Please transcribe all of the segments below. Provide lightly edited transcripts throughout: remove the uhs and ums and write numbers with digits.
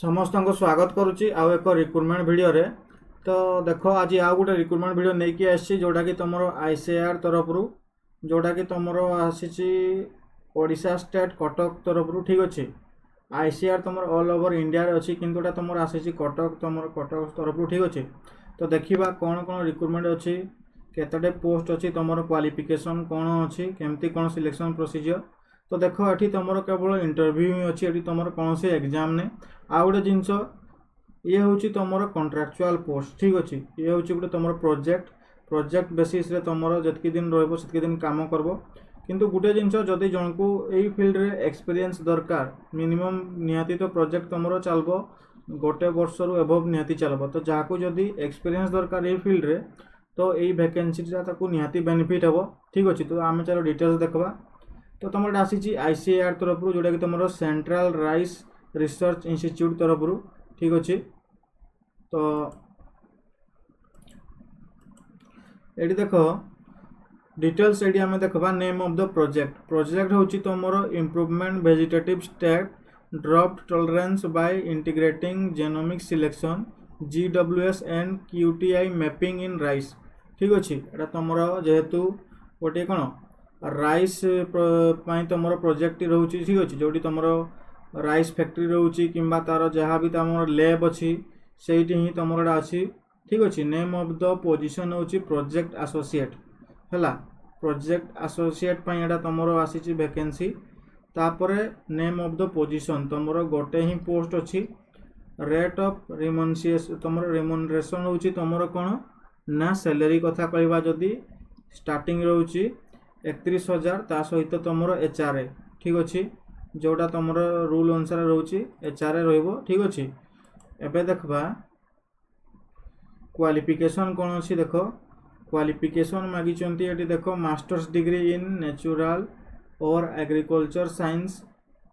समस्त को स्वागत करुच्ची आउ एक रिक्रुटमेंट भिडियो रे। तो देख आज आउ गोटे रिक्रुटमेंट भिडियो नहीं कि आसी जोटा कि तुम आईसीआर तरफ जोटा कि तुम आसी ओडिशा स्टेट कटक तरफ ठीक अच्छे। आईसीआर तुम ऑल ओवर इंडिया रे अच्छी किंतु तुम आसी कटक तुम कटक तरफ ठीक अच्छे। तो देखा कौन कौन रिक्रुटमेंट अच्छी केतटे पोस्ट अच्छी तुम क्वालिफिकेशन कौन अच्छी केमती कौन सिलेक्शन प्रोसीजर। तो देख ये तुम केवल इंटरव्यू ही अच्छी ये तुम कौन से एग्जाम ने आउ गोटे जिनस ये हूँ तुम कंट्राक्चुअल पोस्ट ठीक अच्छे। ये हूँ गोटे तुम प्रोजेक्ट बेसिस रे तुम जितकी दिन रही दिन काम करब किंतु गोटे जिनस जदि जन को यही फील्ड रे एक्सपीरियंस दरकार मिनिमम निहाती तो प्रोजेक्ट तुम चलो गोटे वर्ष रु एभव निहाती चलो। तो जहाँ को जदि एक्सपीरियंस दरकार ये फील्ड रे तो यही वैकेंसीटा निहाती बेनिफिट हे ठीक अच्छे। तो आम चलो डिटेल्स देखा। तो तुम आसी आईसीआर तरफ जोटा कि तुम सेंट्रल राइस रिसर्च इंस्टीट्यूट तरफ ठीक अच्छे। तो ये देख डिटेल्स ये आम देखा नेम ऑफ द प्रोजेक्ट हूँ तुम improvement vegetative state drop tolerance by integrating genomic selection GWS and QTI mapping in rice ठीक अच्छे। यहाँ तुम जेहेतु गोटे कौन राइस तुम प्रोजेक्ट रोचे ठीक अच्छे जो तुम राइस फैक्ट्री रोचे कि तार जहाँ भी तुम लैब अच्छी से ही तुम अच्छी ठीक अच्छे। नेम ऑफ द पोजीशन हूँ प्रोजेक्ट एसोसिएट है। प्रोजेक्ट एसोसिएट यहाँ तुम आसी वैकेंसी तापर नेम ऑफ द पोजीशन तुम गोटे ही पोस्ट अच्छी। रेट ऑफ रिमोनसिएशन तुम रिमोनरेशन हूँ तुम कौन ना सैलरी कथा कहवा जदि स्टार्टिंग रोचे 31,000 ता सहित तुम HRA ठीक अच्छे जोटा तुम रूल अनुसार रोचे HRA रो ठीक अच्छे। एबे देखबा क्वालिफिकेशन कौन अच्छी देख क्वालिफिकेशन मागिचंती एटी देख मास्टर्स डिग्री इन नेचुरल और एग्रीकल्चर साइंस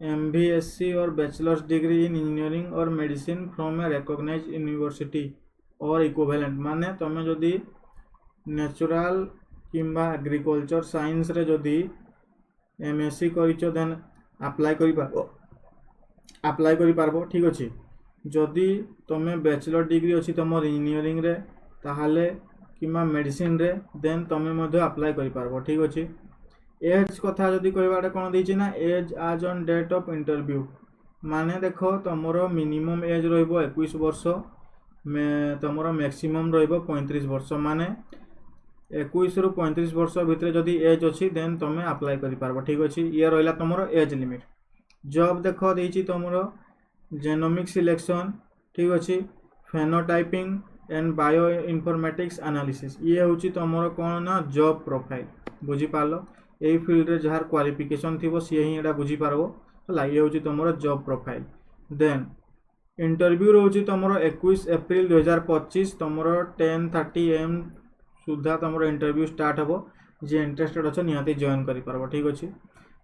MBSc और बैचलर्स डिग्री इन इंजीनियरिंग और medicine from a recognized university और इक्विवेलेंट माने तुम जदि नेचुरल किंबा एग्रीकल्चर साइंस रे जदि MSc करिचो देन अप्लाई करि पारबो ठीक अच्छे। जदि तुम बैचलर डिग्री अच्छी तुम इंजीनियरिंग रे ताहाले किंबा मेडिसिन रे देन तुम मध्य अप्लाई करि पारबो ठीक अच्छे। एज कथा जदि कहबाटे कौन देछि ना एज आज ऑन डेट ऑफ इंटरव्यू माने देख तुम मिनिमम एज रहिबो 21 वर्ष तुम मैक्सिमम रहिबो 35 वर्ष माने 21 रु 35 वर्ष भितर जदि एज अच्छी देन तुम अप्लाई करि पारबो ठीक अच्छे। ये रहिला तुम एज लिमिट। जॉब देख देछि तुम जेनोमिक सिलेक्शन ठीक अच्छे phenotyping and bio informatics analysis ये हूँ तुम कौन ना जॉब प्रोफाइल बुझी पार्ल यही फील्ड रे जहार क्वालिफिकेशन थी सी ही यहाँ बुझी पारबो है। ये हूँ तुम जॉब प्रोफाइल। देन इंटरव्यू रोचे तुम 21 एप्रिल 2025 तुम 10:30 AM सुधा तुम इंटरव्यू स्टार्ट हे जे इंटरेस्टेड अच्छे निहाती जॉइन कर पारबो ठीक अच्छे।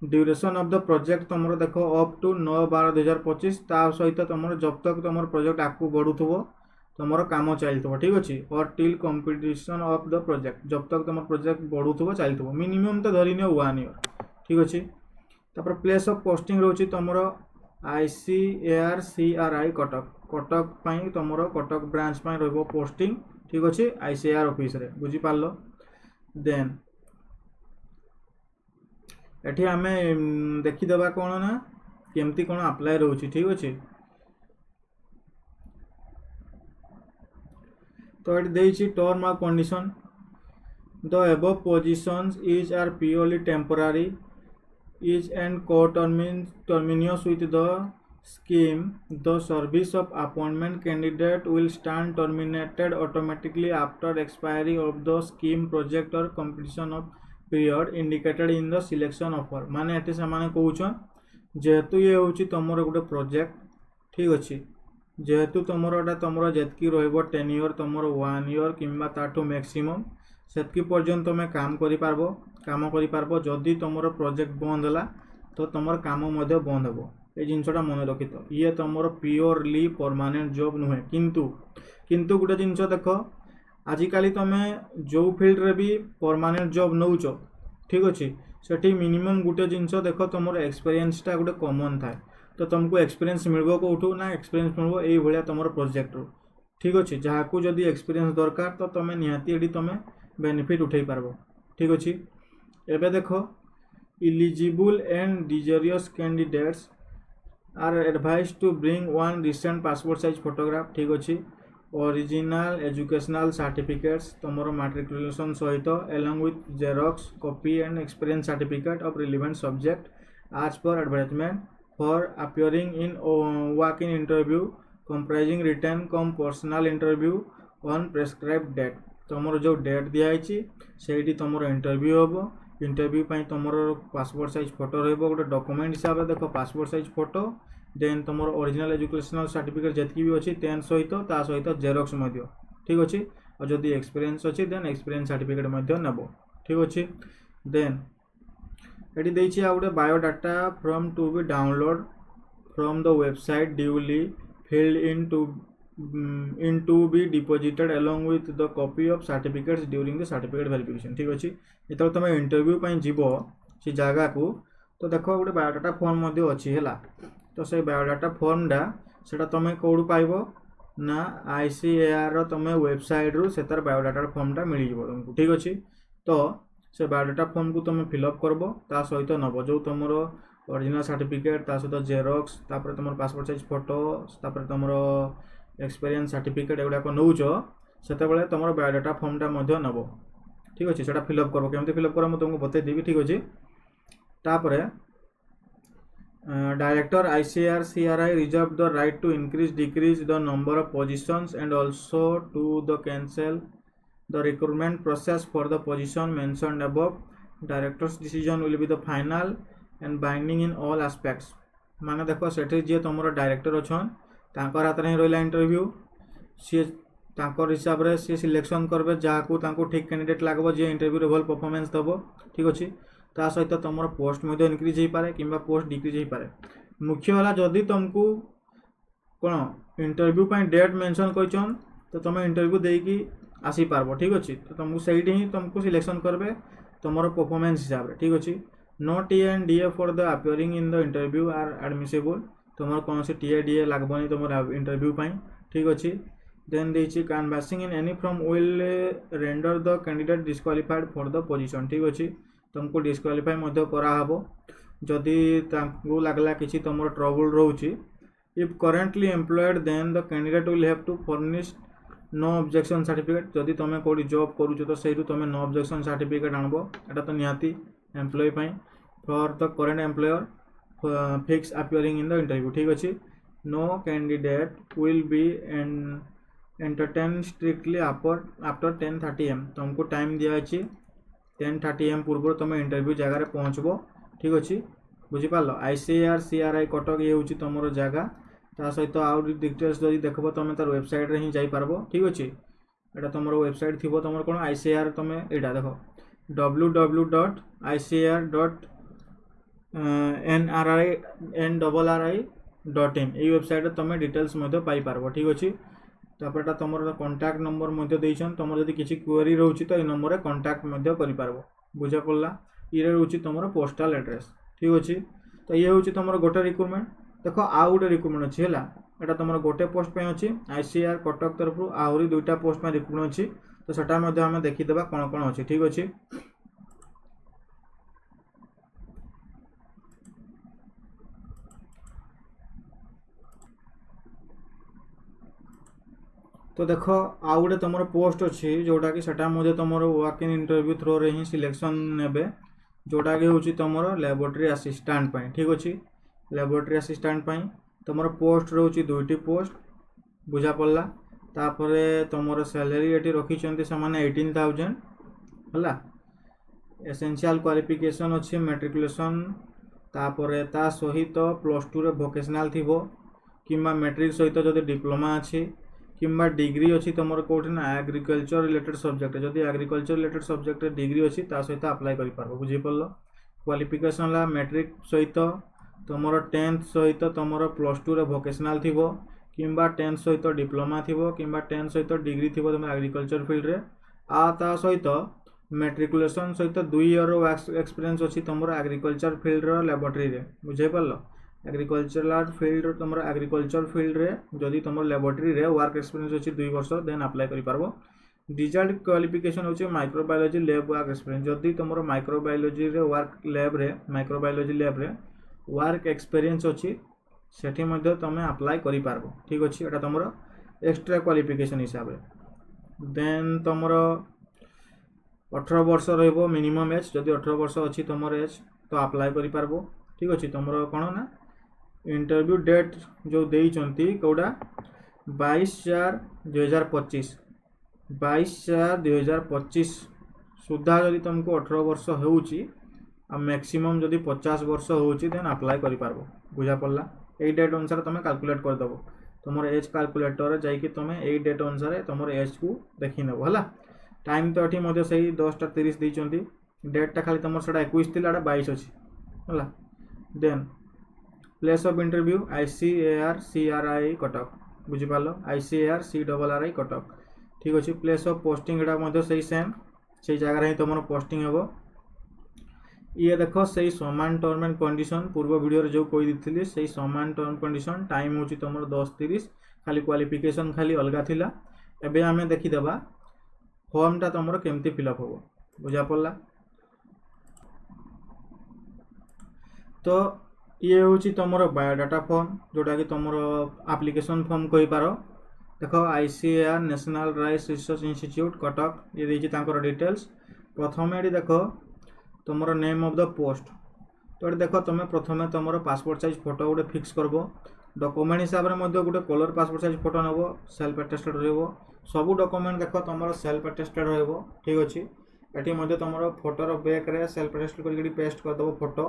ड्यूरेशन ऑफ द प्रोजेक्ट तुम देख अप टू 9/12/2025 ता सहित तुम जब तक तुम प्रोजेक्ट आगू बढ़ुव तुम काम चलता ठीक अच्छे और till completion of the project जब तक तुम प्रोजेक्ट बढ़ुव चलता मिनिमम तो धरी नियो 1 ईयर ठीक अच्छे। तापर प्लेस ऑफ पोस्टिंग रोचे तुम ICAR CRI कटक तुम कटक ब्रांच रहिबो पोस्टिंग ठीक अच्छे ICAR ऑफिस रे बुझी पार्ल। देन एठी आमे देखिदेबा कौन ना केमती कौन अप्लाई रोचे ठीक अच्छे। तो ये देछि टर्म और condition the above positions is are purely temporary is and co-terminous with the scheme. The service of appointment candidate will stand terminated automatically after expiry of the scheme project or completion of period indicated in the selection offer माने एटे से माने कहउछन जेहेतु ये होची तुमर गोटे project ठीक अच्छे जेहेतु तुमर एटा तुमर जेतकी रहइबो टेन्योर तुमर 1 ईयर किंबा ताठो मैक्सिमम सेतकी पर्यंत तुम काम करि पारबो जदि तुम प्रोजेक्ट बंद है तो तुम काम बंद हे ये जिनसटा मन रखी। तो ये तुम प्योरली परमानेंट जॉब नुहे किंतु गोटे जिनस देख आजिकल तुम जो फील्ड रे भी परमानेंट जॉब नौच ठीक अच्छे सेठी मिनिमम गोटे जिनस देख तुम एक्सपीरियंसटा गोटे कॉमन थाए तो तुमको एक्सपीरियंस मिलबो कोठू ना एक्सपीरियंस मिलबो एई भलिया तुमर प्रोजेक्ट रो ठीक अछि जहाँ को जदि एक्सपीरियंस दरकार तो तुम निहाती एडी तुम बेनिफिट उठेई पारबो ठीक अछि एबे देखो eligible and desirous candidates are advised to bring one recent passport size photograph ठीक अछि original educational certificates तुमरो matriculation सहित along with xerox copy and experience certificate of relevant subject as per advertisement for appearing in walk-in interview comprising written cum personal interview on prescribed date तुमरो जो date दिया है सेठी तुमरो interview होबो interview पाई तुमरो passport size photo रहबो गोटे डॉक्यूमेंट हिसाब रे देखो पासपोर्ट साइज फोटो देन तुमरो ओरिजिनल एजुकेशनल सर्टिफिकेट जतकी भी अछि 10 सहित ता सहित जेरॉक्स मध्य ठीक अछि और जदी एक्सपीरियंस अछि देन एक्सपीरियंस सर्टिफिकेट मध्य नबो ठीक अछि देन एटी देछि आ गोटे biodata from to be download from the website duly filled in to be deposited along with the copy of certificates during the certificate verification ठीक अछि जेतल तुम इंटरव्यू पई जीवो से जागा को तो देखो गोटे बायोडाटा फॉर्म मध्य अछि हैला तो से बायोडाटा फॉर्म डा सेटा तुम कोड पाइबो ना ICAR रो तुम वेबसाइट रो सेतर बायोडाटा फॉर्म डा मिली जीवो तुमको ठीक अछि तो से बायोडाटा फॉर्म को तुम फिल अप करबो ता सहित नबो जो तुमरो ओरिजिनल सर्टिफिकेट ता सहित जेरॉक्स तापर तुमरो पासपोर्ट साइज फोटो तापर तुमरो एक्सपीरियंस सर्टिफिकेट एगुडा को नौचो सेते बेले तुमरो बायोडाटा फॉर्म टा मध्य नबो ठीक अछि सेटा फिल अप करबो केमते फिल अप करबो तुमको बतै देबी ठीक अछि तापर director ICAR CRI reserve the right to decrease the number of positions and also to the cancel the recruitment process for the position mentioned above director's decision will be the final and binding in all aspects माने देखो सेठी जे तुमरो director अछन तांकर हाथ रे रहला interview सी तांकर हिसाब रे सी selection करबे जहा को तांको ठीक कैंडिडेट लागबो जे इंटरव्यू रे भल परफॉर्मेंस दबो ठीक अछि ता सहित तुमरो पोस्ट मध्ये इंक्रीज हे पारे किबा पोस्ट डिक्रीज हे पारे मुख्य वाला जदी तुमको कोन इंटरव्यू पई डेट मेंशन करछन तो तुम इंटरव्यू देई की आसी पारबो ठीक अछि तो तुमको सही ही तुमको सिलेक्शन करबे तुमरो परफॉर्मेंस हिसाब रे ठीक अछि no TNDA for the appearing in the interview are admissible तुमर कौन से TNDA लागबनी तुमर इंटरव्यू पई ठीक अछि देन देछि canvassing in any from will render the candidate disqualified for the position ठीक अछि तुमको डिस्क्वालिफाई मध्य करा हबो जदी तांको लागला किछि तुमर ट्रबल रहउछि if currently employed then the candidate will have to furnish no objection certificate जदी तुम कोडी जॉब करूछ तो सेही तुम नो ऑब्जेक्शन सर्टिफिकेट आनबो एटा तो निहाती एम्प्लॉय पई for the current employer fix appearing in the interview ठीक अछि no candidate will be entertain strictly after 10:30 am तुमको टाइम दिया अछि 10:30 am पूर्व तुम इंटरव्यू जगह रे पहुंचबो ठीक अछि बुझि पालो ICAR CRI कटक ये होछि तुमरो जगह ता सहित आउट डिटेल्स जदी देखबो तुम तार वेबसाइट रे ही जाई पारबो ठीक अछि एटा तुमरो वेबसाइट थिबो तुमरो कोन ICAR तुम एटा देखो www.icr.nrri.in এই ওয়েবসাইট তুমি ডিটেইলস মধ্যে পাই পারবো ঠিক আছে তারপরটা তোমার কন্টাক্ট নম্বর মধ্যে দেইছন তোমার যদি কিছু কোয়েরি রহুছি তো এই নম্বরে কন্টাক্ট মধ্যে করি পারবো বুঝা পড়লা ইরে রহুছি তোমার পোস্টাল এড্রেস ঠিক আছে তো এই হচ্ছে তোমার গোটা রিক্রুটমেন্ট দেখো আউ গোটে রিক্রুটমেন্ট আছে হেলা এটা তোমার গোটে পোস্ট পে আছে ICAR কটক তরফ আউরি দুইটা পোস্ট পে রিক্রুটমেন্ট আছে तो सेटा मध्य हमें देखि देबा कोन कोन अछि ठीक अछि तो देखो आ गुटे तुम पोस्ट अच्छी जोटा कि सेटा मध्य तुम वॉक इन इंटरव्यू थ्रो रे ही सिलेक्शन नेबे जोटा कि होची तुम लैबोरेटरी असिस्टेंट पई ठीक अछि लैबोरेटरी असिस्टेंट पई तुम पोस्ट रहउची दुईटी पोस्ट बुझा पड़ला तापरे तुमर सैलरी एटी रखी चंती समान 18,000 हला एसेंशियल क्वालिफिकेशन अछि मैट्रिकुलेशन तापरे ता सहित +2 रे वोकेशनल थिबो किंबा मैट्रिक सहित जदि डिप्लोमा अछि किंबा डिग्री अछि तुमर कोठी ना एग्रीकल्चर रिलेटेड सब्जेक्ट जदि एग्रीकल्चर रिलेटेड सब्जेक्ट डिग्री अछि ता सहित अप्लाई करि पारबो बुझि पड़लो क्वालिफिकेशन ला मैट्रिक सहित तुमर 10th सहित तुमर +2 रे वोकेशनल थिबो किंबा 10th सहित डिप्लोमा थिबो किंबा 10th सहित डिग्री थिबो तुम एग्रीकल्चर फील्ड रे आ ता सहित मैट्रिकुलेशन सहित 2 इयर एक्सपीरियंस अछि तुमर एग्रीकल्चर फील्ड रो लैबोरेटरी रे बुझे पड़लो एग्रीकल्चरल फील्ड तुम एग्रीकल्चर फील्ड रे जदि तुम लेबोरेटरी रे वर्क एक्सपीरियंस अच्छी 2 वर्ष देन अप्लाई करि पारबो। डिजायर्ड क्वालिफिकेशन होची माइक्रोबायोलॉजी लैब वर्क एक्सपीरियंस जदि तुम माइक्रोबायोलॉजी रे वर्क लैब रे माइक्रोबायोलॉजी लैब रे वर्क एक्सपीरियंस अच्छी सेठी मध्ये तुम अप्लाई करि पारबो। ठीक अछि, एटा तुम एक्स्ट्रा क्वालिफिकेशन हिसाब रे। देन तुम 18 वर्ष रहिबो मिनिमम एज जदि 18 वर्ष अच्छी तुम एज तो अप्लाई करि पारबो। ठीक अछि, तुम कोन ना इंटरव्यू डेट जो देइचंती कोडा 22/4/2025 22/4/2025 सुधा जदि तुमको 18 वर्ष होउची आ मैक्सिमम जदि 50 वर्ष होउची देन अप्लाई करि पारबो। बुझा पड़ला? ए डेट अनुसार तुम कैलकुलेट कर दबो तुम एज कैलकुलेटर जाइए तुम ए डेट अनुसार तुम एज को देखी नब है। टाइम तो ये मध्य से 10:30 देइचंती डेटा खाली तुम से 21 थी 22 अच्छी है। Then place of interview ICAR CRI Cuttack बुझिपाल ICAR CRRI कटक। ठीक अच्छे, प्लेस ऑफ पोस्टिंग एटा से सेम से जगह ही तुम पोस्टिंग हे। ये देख से समान टर्म एंड कंडीशन पूर्व वीडियो जो कही दी से समान टर्म कंडीशन टाइम हूँ तुम 10:30 खाली क्वालिफिकेशन खाली अलग थिला। एबे आमे देखीदेबा फॉर्मटा तुम केमती फिलअप हो। बुझा पड़ला? तो ये हूँ तुम बायोडाटा फॉर्म जोटा कि तुम एप्लिकेशन फॉर्म कही पार। देख ICAR national rice research institute Cuttack ये देखिए डिटेल्स। प्रथम ये देख तुम नेम ऑफ द पोस्ट तो ये देख तुम प्रथम तुम पासपोर्ट साइज फोटो गोटे फिक्स करब। डॉक्यूमेंट हिसाब से गोटे कलर पासपोर्ट साइज फोटो नब सेल्फ अटेस्टेड रबू डॉक्यूमेंट देख तुम सेल्फ अटेस्टेड रही। ठीक अच्छे, ये तुम फोटोर बैक रे सेल्फ अटेस्टेड करके पेस्ट करदेव फोटो।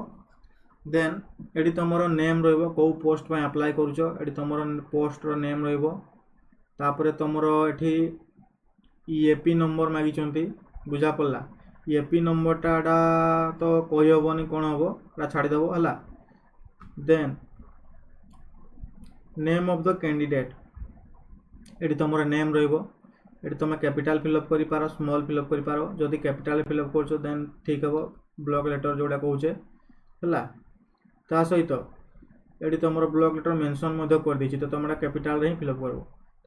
देन ये तुम नेम रो पोस्ट पर अप्लाई कर तुम पोस्ट रो नेम रोपर तुम ये EAP नंबर मागिंट। बुझा पड़ला? EAP नंबरटा तो कही हेनी कौन हम छाड़देव है। Then name of the candidate ये तुम नेम रो तुम कैपिटल फिलअप कर पार स्मॉल फिलअप कर पार जदि कैपिटल फिलअप कर देन ठीक हे। ब्लॉक लेटर जोड़ा कौचे है ता सहित ये तुम ब्लॉक लेटर मेंशन कर दी तो तुम कैपिटल रे ही फिलअप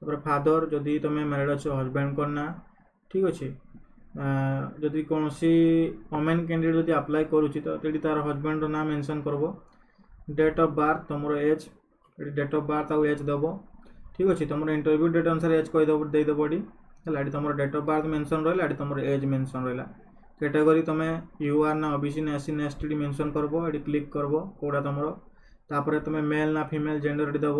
कर। फादर जदि तुम मैरिड अच्छे हजबैंड करना। ठीक अच्छे, जदि कौन सी वोमेन कैंडिडेट जदि अप्लाई करुच्ची तो तार हजबैंड ना मेंशन करब। डेट ऑफ बर्थ तुम एज डेट ऑफ बर्थ आउ एज दब। ठीक अच्छे, तुम इंटरव्यू डेट अनुसार एज कहीदेव देदेव है। तुम डेट ऑफ बर्थ मेंशन रहा तुम एज मेंशन रहा। कैटेगरी तुम UR ना OBC ना SC ना ST मेंशन करब। ये क्लिक करब कौड़ा तुम तापर तुम मेल ना फीमेल जेंडर दब।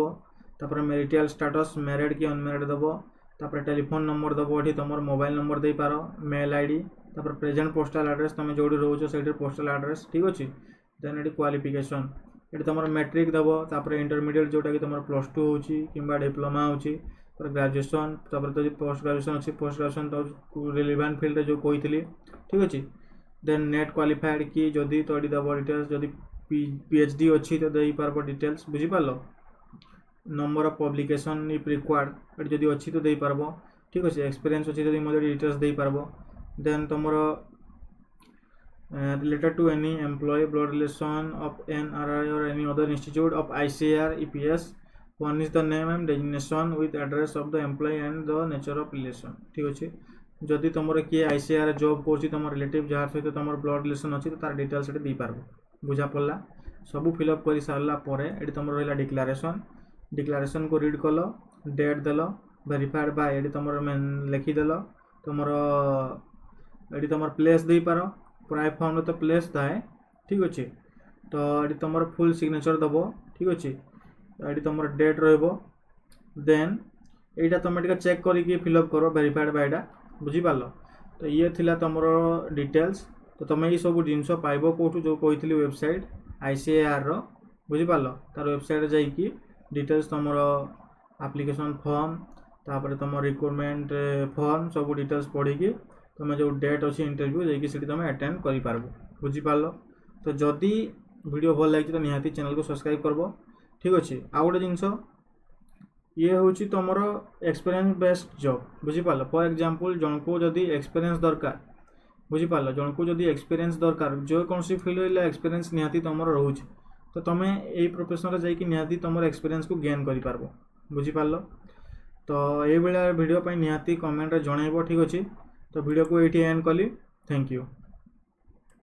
तापर मैरिटल स्टेटस मैरिड कि अनमैरिड दब। तापर टेलीफोन नंबर दब ये तुम मोबाइल नंबर दे पार मेल ID तापर प्रेजेंट पोस्टल एड्रेस तुम जो रोच से पोस्टल एड्रेस। ठीक अच्छे, देन ये क्वालिफिकेशन ये तुम मैट्रिक दब। तापर इंटरमीडिएट जोटा कि तुम +2 होची किंबा डिप्लोमा होची ग्रेजुएशन तापर तो पोस्ट ग्रेजुएशन अच्छी पोस्ट ग्रेजुएशन तो रिलेवेंट फील्ड जो कही। ठीक अच्छे, देन नेट क्वालिफाइड कि जदि तो ये दब डिटेल्स जदि PhD अच्छी तो दे पार डिटेल्स। बुझीपार? Number of publication if required जदि अच्छी तो दे पार। ठीक अच्छे, एक्सपीरियंस अच्छी जदि डिटेल्स दे पार। देन तुम related to any employee blood relation of NRI or any other institute of ICAR EPS furnish the name and designation with address of the employee and the nature of relation। ठीक अच्छे, जदि तुम किए ICAR job कर तुम relative jar सहित तुम blood relation अच्छी तो तार डिटेल्स दे पार। बुझा पड़ला? सबू फिलअप कर सारापर ये तुम रहा डिक्लारेशन डिक्लारेशन को रीड कल डेट देल वेरीफाइड बाय ये तुम लिखिदेल तुम ये तुम प्लेस दे पार प्राय फॉर्म तो प्लेस थाए। ठीक अच्छे, तो ये तुम फुल सिग्नेचर दब। ठीक अच्छे, ये तुम डेट देन यहाँ तुम चेक करके फिलअप कर वेरीफाइड बाय एटा। बुझीपार? तो ये थिला तुम डिटेल्स तो तुम ये सब जिनस पाइब कौटू जो कही वेबसाइट ICAR रो। बुझीपार? तार वेबसाइट जाइए डिटेल्स तुम एप्लिकेशन फॉर्म तापर तुम रिक्वायरमेंट फॉर्म सब डिटेल्स पढ़ी तुम जो डेट अच्छी इंटरव्यू जाकि तुम अटेंड कर पार। बुझीपार? तो जदि वीडियो भल लगी तो निहाती चैनल को सब्सक्राइब करब। ठीक अच्छे, आ गोटे जिनस ये हूँ तुम एक्सपीरियंस बेस्ड जॉब। बुझीपार? फॉर एग्जांपल जन को जदि एक्सपीरियंस दरकार। बुझीपार? जन को जदि एक्सपीरियंस दरकार जो कौन सी फील्ड एक्सपीरियंस निहाती तुम रोचे तो तुम यही प्रोफेशन जाकि निहाती तुम एक्सपीरियंस को गेन कर पारबो बुझीपार। तो ये भिडियो निहाती कमेंट जनइब ठीक अच्छे। तो वीडियो को ये एंड कली। Thank you.